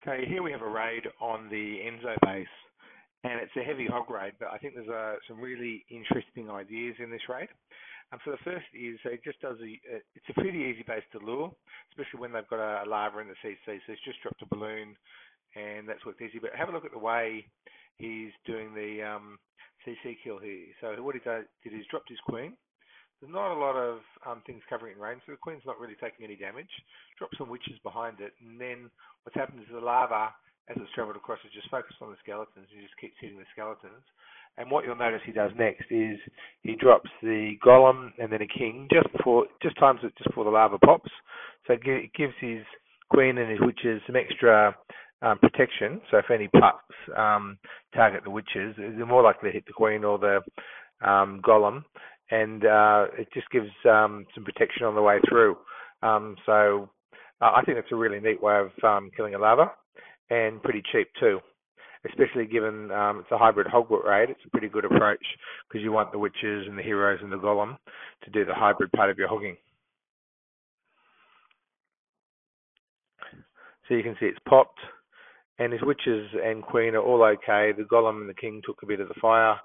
Okay, here we have a raid on the Enzo base, and it's a heavy hog raid, but I think there's some really interesting ideas in this raid. So the first is it just does it's a pretty easy base to lure, especially when they've got a lava in the CC. So it's just dropped a balloon, and that's worked easy. But have a look at the way he's doing the CC kill here. So what he did is dropped his queen. There's not a lot of things covering it in range, so the queen's not really taking any damage. Drop some witches behind it, and then what's happened is the lava, as it's travelled across, is just focused on the skeletons. He just keeps hitting the skeletons. And what you'll notice he does next is he drops the golem and then a king just times it just before the lava pops. So it gives his queen and his witches some extra protection. So if any pups target the witches, they're more likely to hit the queen or the golem. And it just gives some protection on the way through. So I think it's a really neat way of killing a lava, and pretty cheap too, especially given it's a hybrid hogwarts raid. It's a pretty good approach because you want the witches and the heroes and the golem to do the hybrid part of your hogging. So you can see it's popped, and his witches and queen are all okay. The golem and the king took a bit of the fire,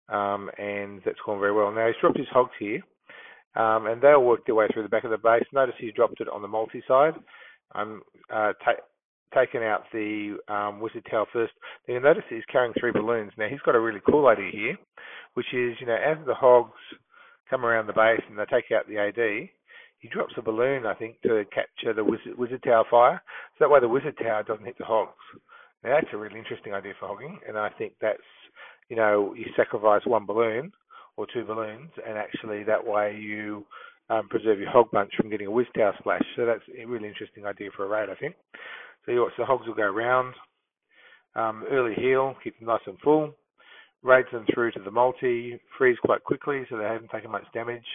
and that's gone very well. Now he's dropped his hogs here, and they'll work their way through the back of the base. Notice he's dropped it on the multi-side. Taken out the wizard tower first. Then you'll notice he's carrying 3 balloons. Now he's got a really cool idea here, which is, as the hogs come around the base and they take out the AD, he drops a balloon, I think, to capture the wizard tower fire. So that way the wizard tower doesn't hit the hogs. Now that's a really interesting idea for hogging, and I think that's, you sacrifice 1 balloon or 2 balloons, and actually that way you preserve your hog bunch from getting a wizard tower splash. So that's a really interesting idea for a raid, I think. So you watch the hogs will go around, early heal, keep them nice and full, raids them through to the multi, freeze quite quickly so they haven't taken much damage.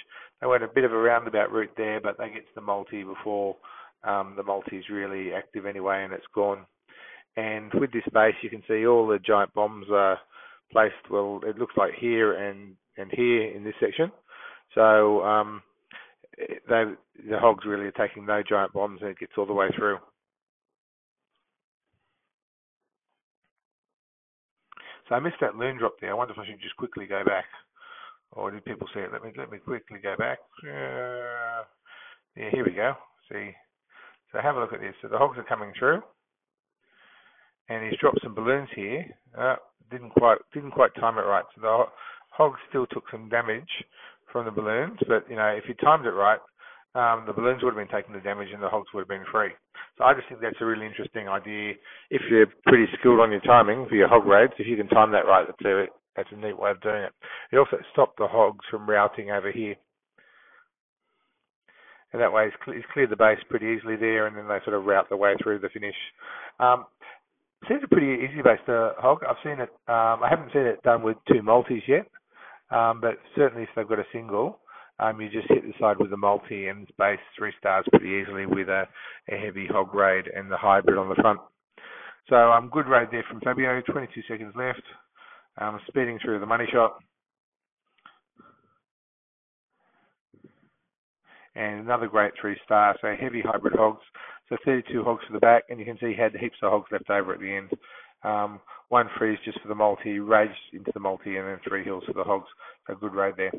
They went a bit of a roundabout route there, but they get to the multi before the multi is really active anyway, and it's gone. And with this base, you can see all the giant bombs are placed, well, it looks like here and here in this section. So the hogs really are taking no giant bombs, and it gets all the way through. So I missed that loon drop there. I wonder if I should just quickly go back, or did people see it? Let me quickly go back. Yeah, here we go. See, so have a look at this. So the hogs are coming through, and he's dropped some balloons here. Didn't quite time it right. So the hogs still took some damage from the balloons, but if you timed it right, the balloons would have been taking the damage and the hogs would have been free. So I just think that's a really interesting idea. If you're pretty skilled on your timing for your hog raids, if you can time that right, that's a neat way of doing it. It also stopped the hogs from routing over here. And that way he's cleared the base pretty easily there, and then they sort of route their way through the finish. Seems a pretty easy base to hog. I've seen it. I haven't seen it done with 2 multis yet, but certainly if they've got a single, you just hit the side with a multi and base 3 stars pretty easily with a heavy hog raid and the hybrid on the front. So good raid there from Fabio. 22 seconds left. Speeding through the money shot. And another great 3 star. So heavy hybrid hogs. So 32 hogs for the back, and you can see he had heaps of hogs left over at the end. 1 freeze just for the multi, rage into the multi, and then 3 heals for the hogs. So good raid there.